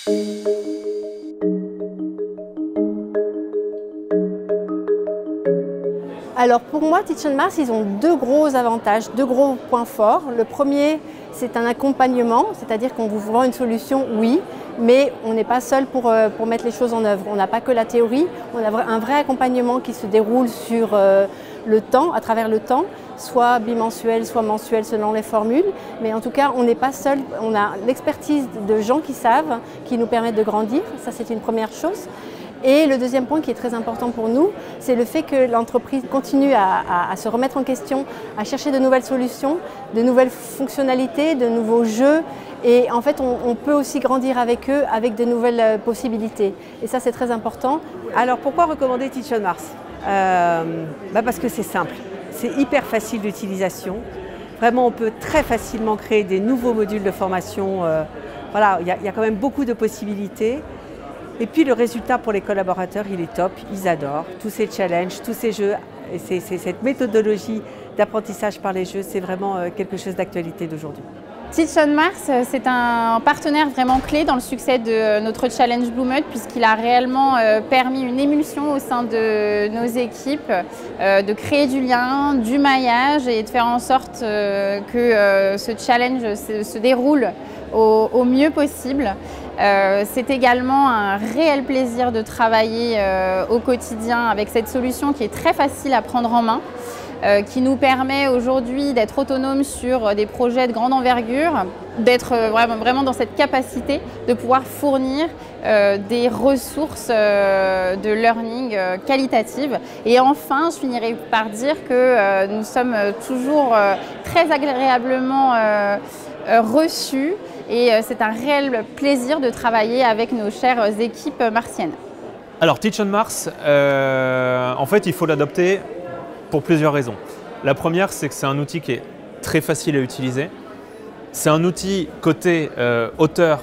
Alors pour moi, Teach on Mars, ils ont deux gros avantages, deux gros points forts. Le premier, c'est un accompagnement, c'est-à-dire qu'on vous vend une solution, oui, mais on n'est pas seul pour mettre les choses en œuvre. On n'a pas que la théorie, on a un vrai accompagnement qui se déroule sur le temps, à travers le temps, soit bimensuel, soit mensuel selon les formules. Mais en tout cas, on n'est pas seul, on a l'expertise de gens qui savent, qui nous permettent de grandir. Ça, c'est une première chose. Et le deuxième point qui est très important pour nous, c'est le fait que l'entreprise continue à se remettre en question, à chercher de nouvelles solutions, de nouvelles fonctionnalités, de nouveaux jeux. Et en fait, on peut aussi grandir avec eux, avec de nouvelles possibilités. Et ça, c'est très important. Alors pourquoi recommander Teach on Mars? Parce que c'est simple, c'est hyper facile d'utilisation. Vraiment, on peut très facilement créer des nouveaux modules de formation. Voilà, il y a quand même beaucoup de possibilités. Et puis le résultat pour les collaborateurs, il est top, ils adorent. Tous ces challenges, tous ces jeux, et cette méthodologie d'apprentissage par les jeux, c'est vraiment quelque chose d'actualité d'aujourd'hui. Teach on Mars, c'est un partenaire vraiment clé dans le succès de notre challenge Blue Mud puisqu'il a réellement permis une émulsion au sein de nos équipes, de créer du lien, du maillage et de faire en sorte que ce challenge se déroule au mieux possible. C'est également un réel plaisir de travailler au quotidien avec cette solution qui est très facile à prendre en main, qui nous permet aujourd'hui d'être autonome sur des projets de grande envergure, d'être vraiment dans cette capacité de pouvoir fournir des ressources de learning qualitatives. Et enfin, je finirai par dire que nous sommes toujours très agréablement reçus et c'est un réel plaisir de travailler avec nos chères équipes martiennes. Alors Teach on Mars, en fait il faut l'adopter pour plusieurs raisons. La première, c'est que c'est un outil qui est très facile à utiliser. C'est un outil côté auteur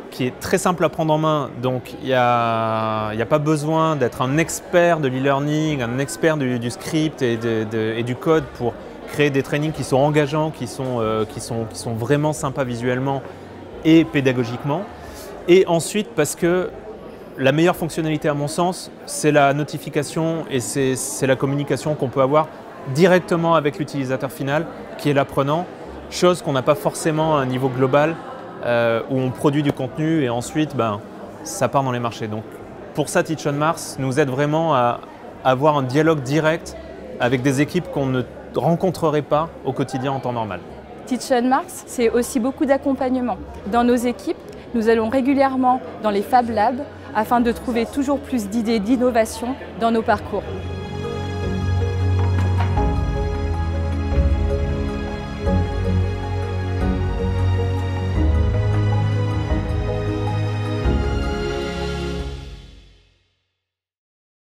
qui est très simple à prendre en main, donc il n'y a pas besoin d'être un expert de l'e-learning, un expert du script et du code pour créer des trainings qui sont engageants, qui sont vraiment sympas visuellement et pédagogiquement. Et ensuite parce que la meilleure fonctionnalité à mon sens, c'est la notification et c'est la communication qu'on peut avoir directement avec l'utilisateur final qui est l'apprenant, chose qu'on n'a pas forcément à un niveau global où on produit du contenu et ensuite ça part dans les marchés. Donc pour ça, Teach on Mars nous aide vraiment à avoir un dialogue direct avec des équipes qu'on ne rencontrerait pas au quotidien en temps normal. Teach on Mars, c'est aussi beaucoup d'accompagnement. Dans nos équipes, nous allons régulièrement dans les Fab Labs afin de trouver toujours plus d'idées d'innovation dans nos parcours.